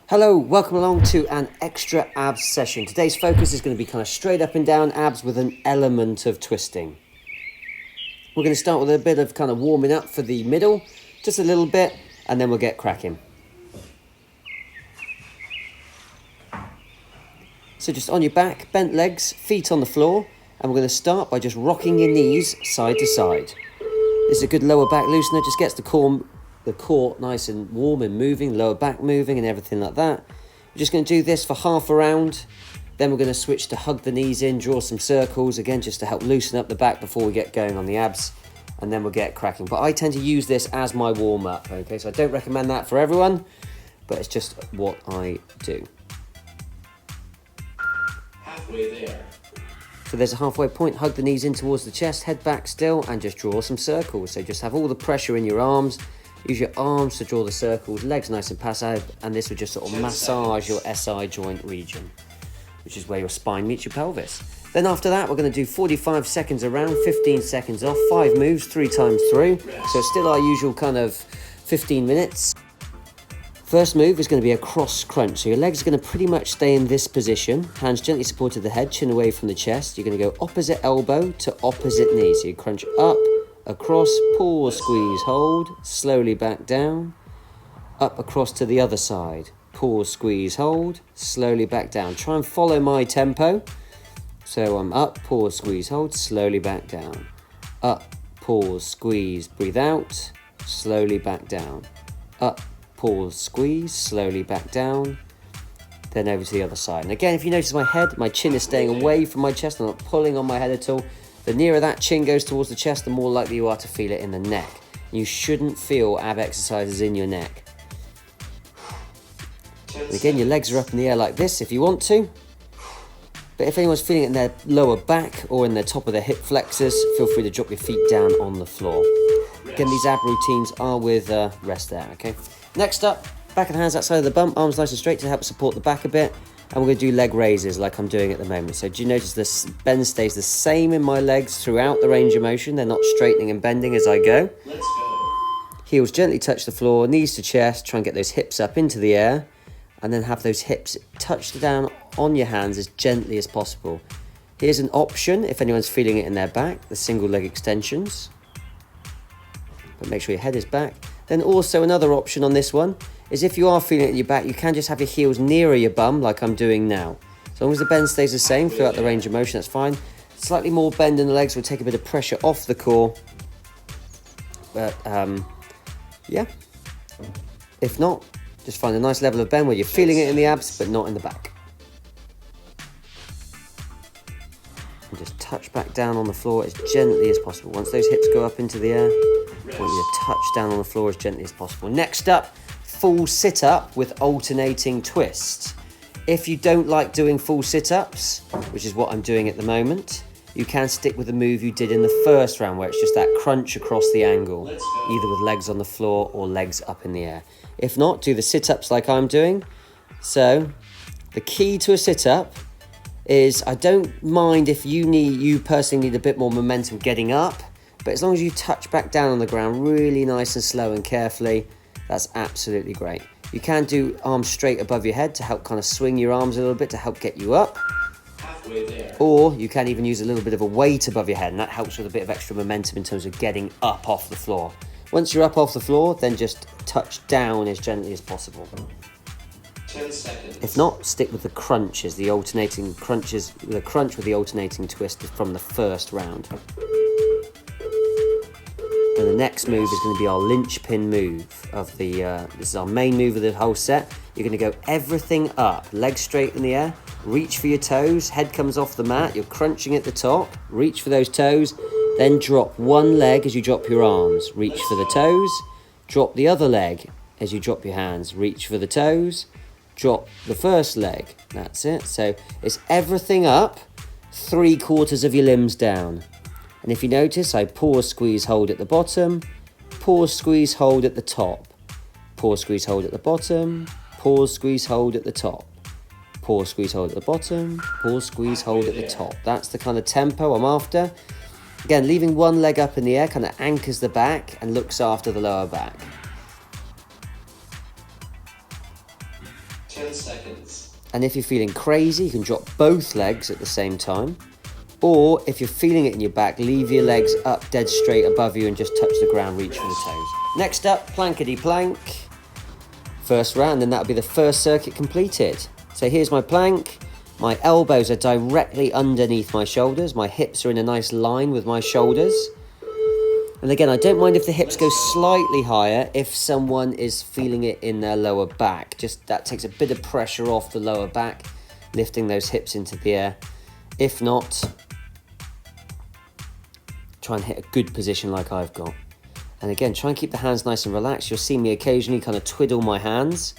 Hello, welcome along to an extra abs session. Today's focus is going to be kind of straight up and down abs with an element of twisting. We're going to start with a bit of kind of warming up for the middle, just a little bit, and then we'll get cracking. So just on your back, bent legs, feet on the floor, and we're going to start by just rocking your knees side to side. This is a good lower back loosener, just gets the core nice and warm and moving, lower back moving and everything like that. We're just going to do this for half a round. Then we're going to switch to hug the knees in, draw some circles, again just to help loosen up the back before we get going on the abs. And then we'll get cracking. But I tend to use this as my warm-up, okay? So I don't recommend that for everyone, but it's just what I do. Halfway there. So there's a halfway point, hug the knees in towards the chest, head back still, and just draw some circles. So just have all the pressure in your arms. Use your arms to draw the circles, legs nice and passive, and this will just sort of massage your SI joint region, which is where your spine meets your pelvis. Then after that, we're going to do 45 seconds around, 15 seconds off, 5 moves, 3 times through. So it's still our usual kind of 15 minutes. First move is going to be a cross crunch. So your legs are going to pretty much stay in this position. Hands gently supported the head, chin away from the chest. You're going to go opposite elbow to opposite knee. So you crunch up, across, pull, squeeze, hold, slowly back down, up across to the other side, pull, squeeze, hold, slowly back down. Try and follow my tempo. So I'm up, pause, squeeze, hold, slowly back down. Up, pause, squeeze, breathe out, slowly back down. Up, pause, squeeze, slowly back down. Then over to the other side. And again, if you notice my chin is staying away from my chest. I'm not pulling on my head at all. The nearer that chin goes towards the chest, the more likely you are to feel it in the neck. You shouldn't feel ab exercises in your neck. And again, your legs are up in the air like this if you want to. But if anyone's feeling it in their lower back or in the top of their hip flexors, feel free to drop your feet down on the floor. Again, these ab routines are with rest there, okay? Next up, back of the hands outside of the bum, arms nice and straight to help support the back a bit. And we're going to do leg raises like I'm doing at the moment. So do you notice this bend stays the same in my legs throughout the range of motion? They're not straightening and bending as I go. Let's go. Heels gently touch the floor, knees to chest, try and get those hips up into the air. And then have those hips touched down on your hands as gently as possible. Here's an option if anyone's feeling it in their back, the single leg extensions. But make sure your head is back. Then also another option on this one is if you are feeling it in your back, you can just have your heels nearer your bum like I'm doing now. As long as the bend stays the same throughout the range of motion, that's fine. Slightly more bend in the legs will take a bit of pressure off the core. But yeah, if not, just find a nice level of bend where you're feeling it in the abs, but not in the back. And just touch back down on the floor as gently as possible. Once those hips go up into the air, I want you to touch down on the floor as gently as possible. Next up, full sit-up with alternating twist. If you don't like doing full sit-ups, which is what I'm doing at the moment, you can stick with the move you did in the first round where it's just that crunch across the angle, either with legs on the floor or legs up in the air. If not, do the sit-ups like I'm doing. So the key to a sit-up is I don't mind if you personally need a bit more momentum getting up, but as long as you touch back down on the ground really nice and slow and carefully, that's absolutely great. You can do arms straight above your head to help kind of swing your arms a little bit to help get you up. Halfway there. Or you can even use a little bit of a weight above your head, and that helps with a bit of extra momentum in terms of getting up off the floor. Once you're up off the floor, then just touch down as gently as possible. 10 seconds. If not, stick with the crunches, the alternating crunches, the crunch with the alternating twist from the first round. And the next move is going to be our linchpin move of the, this is our main move of the whole set. You're going to go everything up, legs straight in the air, reach for your toes, head comes off the mat, you're crunching at the top, reach for those toes, then drop one leg as you drop your arms, reach for the toes, drop the other leg as you drop your hands, reach for the toes, drop the first leg, that's it. So it's everything up, 3/4 of your limbs down. And if you notice, I pause, squeeze, hold at the bottom, pause, squeeze, hold at the top, pause, squeeze, hold at the bottom, pause, squeeze, hold at the top, pause, squeeze, hold at the bottom, pause, squeeze, hold at the top. That's the kind of tempo I'm after. Again, leaving one leg up in the air kind of anchors the back and looks after the lower back. 10 seconds. And if you're feeling crazy, you can drop both legs at the same time. Or if you're feeling it in your back, leave your legs up dead straight above you and just touch the ground, reach for the toes. Next up, plankety plank. First round, and that'll be the first circuit completed. So here's my plank. My elbows are directly underneath my shoulders. My hips are in a nice line with my shoulders. And again, I don't mind if the hips go slightly higher if someone is feeling it in their lower back. Just that takes a bit of pressure off the lower back, lifting those hips into the air. If not, try and hit a good position like I've got. And again, try and keep the hands nice and relaxed. You'll see me occasionally kind of twiddle my hands.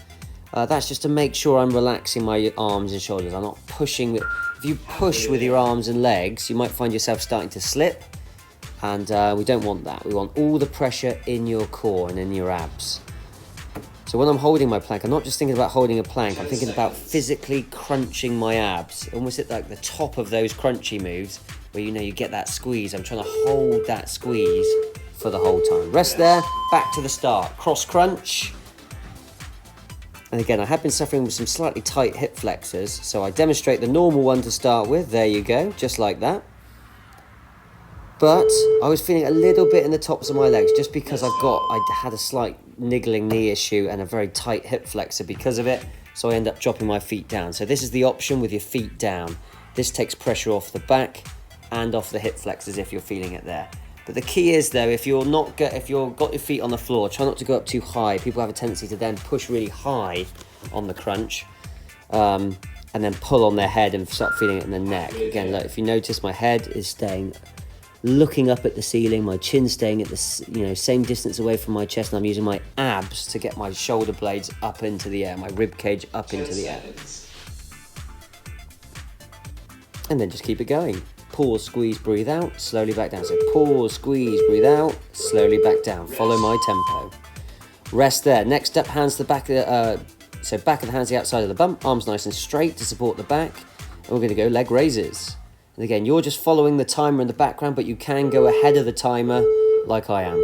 That's just to make sure I'm relaxing my arms and shoulders. I'm not pushing. If you push with your arms and legs, you might find yourself starting to slip. And we don't want that. We want all the pressure in your core and in your abs. So when I'm holding my plank, I'm not just thinking about holding a plank. I'm thinking about physically crunching my abs. Almost at like the top of those crunchy moves where you get that squeeze. I'm trying to hold that squeeze for the whole time. Rest there, back to the start. Cross crunch. And again, I have been suffering with some slightly tight hip flexors, so I demonstrate the normal one to start with. There you go, just like that. But I was feeling a little bit in the tops of my legs just because I had a slight niggling knee issue and a very tight hip flexor because of it. So I end up dropping my feet down. So this is the option with your feet down. This takes pressure off the back and off the hip flexors if you're feeling it there. But the key is though, if you've got your feet on the floor, try not to go up too high. People have a tendency to then push really high on the crunch and then pull on their head and start feeling it in the neck. Again, look, if you notice, my head is staying looking up at the ceiling, my chin staying at the same distance away from my chest, and I'm using my abs to get my shoulder blades up into the air, my rib cage up into the air. And then just keep it going. Pause, squeeze, breathe out, slowly back down. So pause, squeeze, breathe out, slowly back down. Follow my tempo. Rest there. Next up, hands to the back so back of the hands to the outside of the bum, arms nice and straight to support the back. And we're going to go leg raises. And again, you're just following the timer in the background, but you can go ahead of the timer like I am.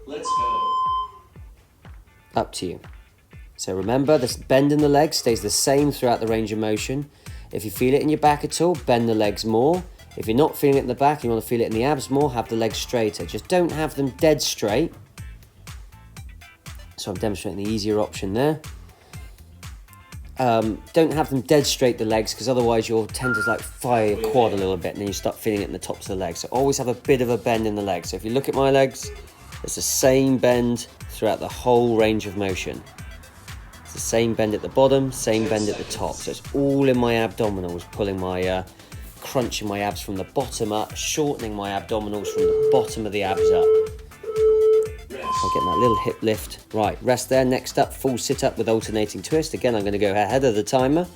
Let's go. Up to you. So remember, this bend in the legs stays the same throughout the range of motion. If you feel it in your back at all, bend the legs more. If you're not feeling it in the back and you want to feel it in the abs more, have the legs straighter. Just don't have them dead straight. So I'm demonstrating the easier option there. Don't have them dead straight, the legs, because otherwise you'll tend to like fire your quad a little bit and then you start feeling it in the tops of the legs. So always have a bit of a bend in the legs. So if you look at my legs, it's the same bend throughout the whole range of motion. It's the same bend at the bottom, same bend at the top. So it's all in my abdominals, pulling my, crunching my abs from the bottom up, shortening my abdominals from the bottom of the abs up. So getting that little hip lift. Right, rest there. Next up, full sit-up with alternating twist. Again, I'm going to go ahead of the timer.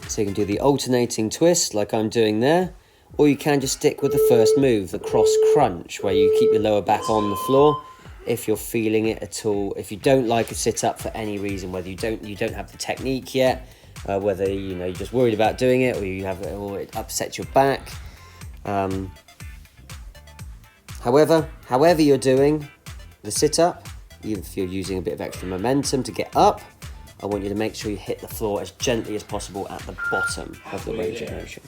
So you can do the alternating twist like I'm doing there. Or you can just stick with the first move, the cross crunch, where you keep your lower back on the floor. If you're feeling it at all, if you don't like a sit-up for any reason, whether you don't have the technique yet, whether you're just worried about doing it, or it upsets your back. However you're doing the sit-up, even if you're using a bit of extra momentum to get up, I want you to make sure you hit the floor as gently as possible at the bottom of the range of motion.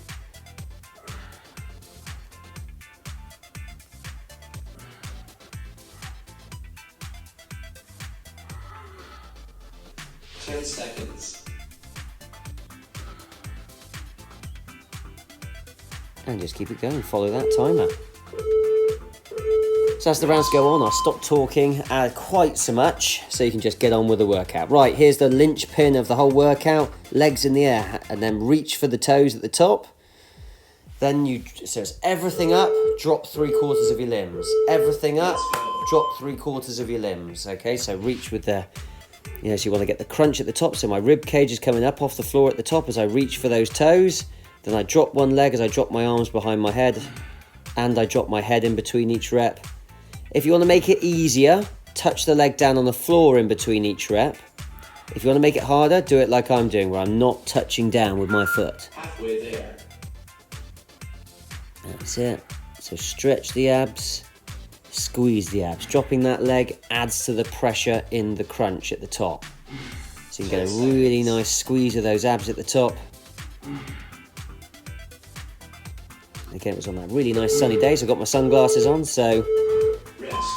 Ten seconds. And just keep it going, follow that timer. So as the rounds go on, I'll stop talking quite so much so you can just get on with the workout. Right, here's the linchpin of the whole workout. Legs in the air and then reach for the toes at the top. Then so it's everything up, drop 3/4 of your limbs. Everything up, drop 3/4 of your limbs. Okay, so reach with the, so you want to get the crunch at the top. So my rib cage is coming up off the floor at the top as I reach for those toes. Then I drop one leg as I drop my arms behind my head. And I drop my head in between each rep. If you want to make it easier, touch the leg down on the floor in between each rep. If you want to make it harder, do it like I'm doing, where I'm not touching down with my foot. Halfway there. That's it. So stretch the abs, squeeze the abs. Dropping that leg adds to the pressure in the crunch at the top. So you can get a really nice squeeze of those abs at the top. Again, it was on that really nice sunny day, so I've got my sunglasses on, so Rest.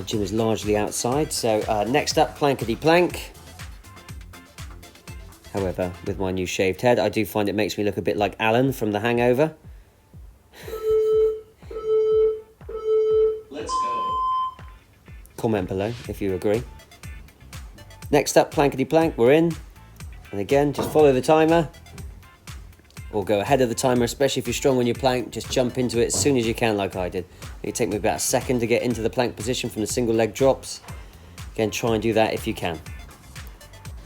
my gym is largely outside. So next up, plankety plank. However, with my new shaved head, I do find it makes me look a bit like Alan from The Hangover. Let's go. Comment below if you agree. Next up, plankety plank, we're in. And again, just follow the timer. Or go ahead of the timer, especially if you're strong on your plank. Just jump into it as soon as you can, like I did. It take me about a second to get into the plank position from the single leg drops. Again, try and do that if you can.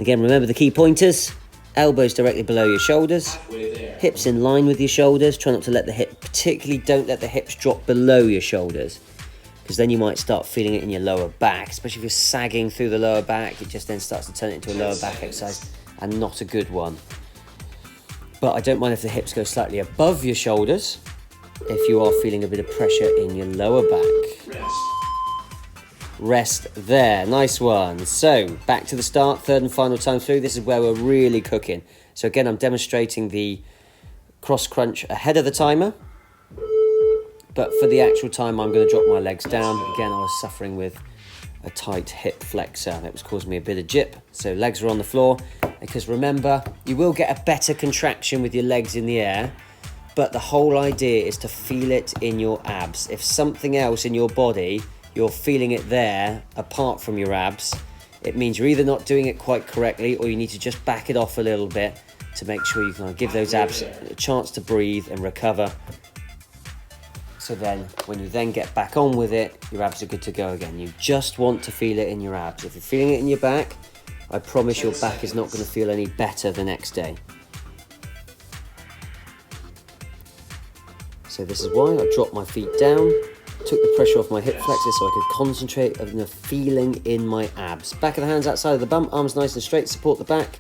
Again, remember the key pointers. Elbows directly below your shoulders. Halfway there. Hips in line with your shoulders. Try not to let the hip, particularly don't let the hips drop below your shoulders, because then you might start feeling it in your lower back, especially if you're sagging through the lower back. It just then starts to turn it into a lower back exercise, and not a good one. But I don't mind if the hips go slightly above your shoulders if you are feeling a bit of pressure in your lower back. Rest. Rest there, nice one. So back to the start, third and final time through. This is where we're really cooking. So again, I'm demonstrating the cross crunch ahead of the timer, but for the actual time, I'm going to drop my legs down. Again, I was suffering with a tight hip flexor that was causing me a bit of jip. So legs are on the floor, because remember, you will get a better contraction with your legs in the air, but the whole idea is to feel it in your abs. If something else in your body, you're feeling it there apart from your abs, it means you're either not doing it quite correctly, or you need to just back it off a little bit to make sure you can give those abs a chance to breathe and recover. So then, when you then get back on with it, your abs are good to go again. You just want to feel it in your abs. If you're feeling it in your back, I promise your back is not going to feel any better the next day. So this is why I dropped my feet down, took the pressure off my hip flexor so I could concentrate on the feeling in my abs. Back of the hands outside of the bum, arms nice and straight, support the back,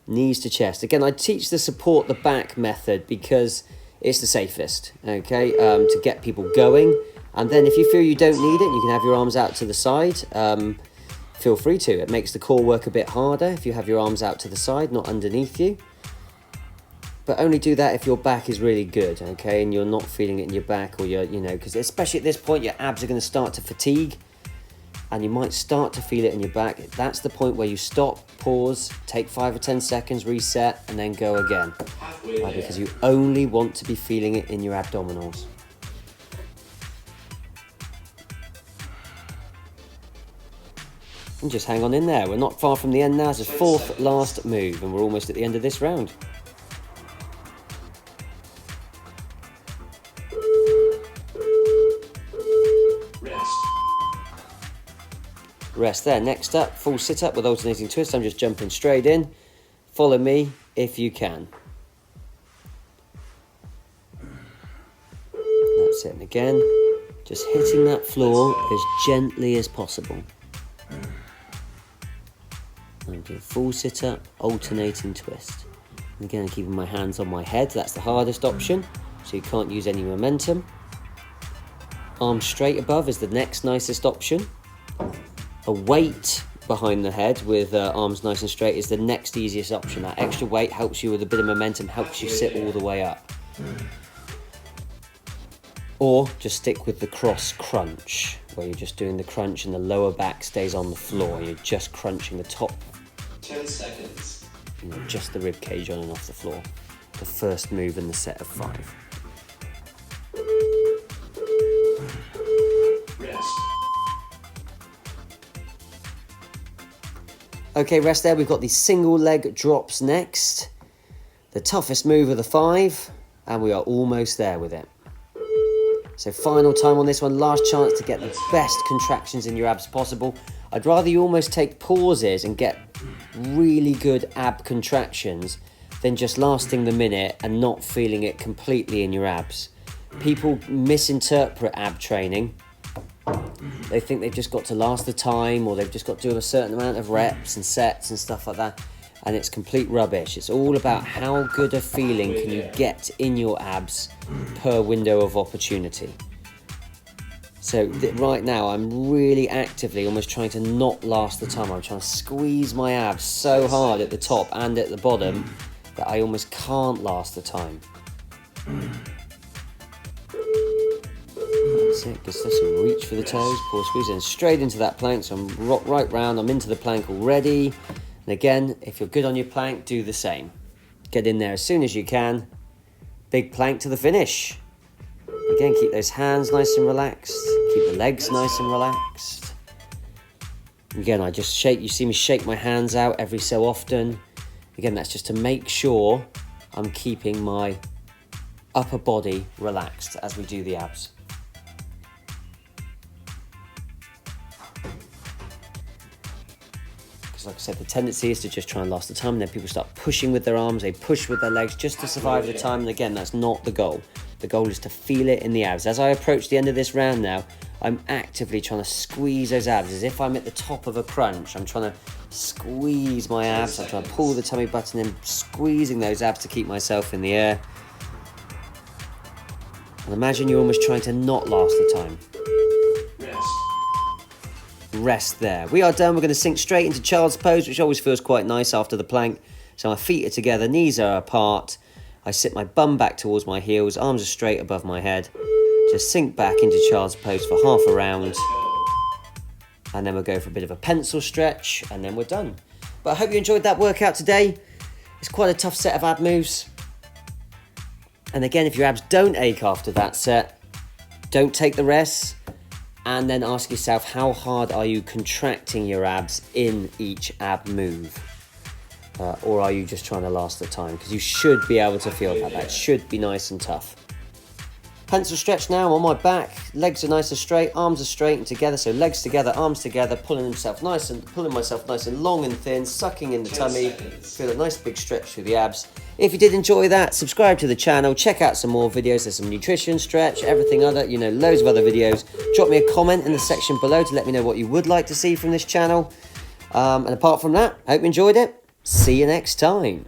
knees to chest. Again, I teach the support the back method because it's the safest, okay, to get people going. And then if you feel you don't need it, you can have your arms out to the side. Feel free to. It makes the core work a bit harder if you have your arms out to the side, not underneath you. But only do that if your back is really good, okay, and you're not feeling it in your back, or you're, because especially at this point, your abs are going to start to fatigue, and you might start to feel it in your back. That's the point where you stop, pause, take 5 or 10 seconds, reset, and then go again. Halfway there. Because you only want to be feeling it in your abdominals. And just hang on in there. We're not far from the end now. It's the fourth last move, and we're almost at the end of this round. Rest there. Next up, full sit-up with alternating twist. I'm just jumping straight in. Follow me if you can. That's it. And again, just hitting that floor as gently as possible. I'm doing full sit-up, alternating twist. And again, I'm keeping my hands on my head. That's the hardest option, so you can't use any momentum. Arms straight above is the next nicest option. A weight behind the head with arms nice and straight is the next easiest option. That extra weight helps you with a bit of momentum, helps you sit all the way up. Or just stick with the cross crunch, where you're just doing the crunch and the lower back stays on the floor. You're just crunching the top, 10 seconds. Just the rib cage on and off the floor. The first move in the set of 5. Rest. Okay, rest there. We've got the single leg drops next. The toughest move of the 5, and we are almost there with it. So final time on this one, last chance to get the best contractions in your abs possible. I'd rather you almost take pauses and get really good ab contractions than just lasting the minute and not feeling it completely in your abs. People misinterpret ab training. They think they've just got to last the time, or they've just got to do a certain amount of reps and sets and stuff like that. And it's complete rubbish. It's all about how good a feeling can you get in your abs per window of opportunity. So right now I'm really actively almost trying to not last the time. I'm trying to squeeze my abs so hard at the top and at the bottom that I almost can't last the time. That's it, just some reach for the toes, pull, squeeze in straight into that plank. So I'm rock right round, I'm into the plank already. And again, if you're good on your plank, do the same. Get in there as soon as you can. Big plank to the finish. Again, keep those hands nice and relaxed. Keep the legs nice and relaxed. Again, I just shake, you see me shake my hands out every so often. Again, that's just to make sure I'm keeping my upper body relaxed as we do the abs. Because like I said, the tendency is to just try and last the time, and then people start pushing with their arms, they push with their legs just to survive the time, and again, that's not the goal. The goal is to feel it in the abs. As I approach the end of this round now, I'm actively trying to squeeze those abs as if I'm at the top of a crunch. I'm trying to squeeze my abs. I'm trying to pull the tummy button in, squeezing those abs to keep myself in the air. And imagine you're almost trying to not last the time. Rest there. We are done. We're going to sink straight into child's pose, which always feels quite nice after the plank. So my feet are together, knees are apart. I sit my bum back towards my heels, arms are straight above my head. Just sink back into child's pose for half a round. And then we'll go for a bit of a pencil stretch, and then we're done. But I hope you enjoyed that workout today. It's quite a tough set of ab moves. And again, if your abs don't ache after that set, don't take the rest. And then ask yourself, how hard are you contracting your abs in each ab move? Or are you just trying to last the time? Because you should be able to feel that. That should be nice and tough. Pencil stretch now. I'm on my back. Legs are nice and straight. Arms are straight and together. So legs together, arms together. Pulling myself nice and long and thin. Sucking in the tummy. Feel a nice big stretch through the abs. If you did enjoy that, subscribe to the channel. Check out some more videos. There's some nutrition, stretch, everything other. You know, loads of other videos. Drop me a comment in the section below to let me know what you would like to see from this channel. And apart from that, I hope you enjoyed it. See you next time.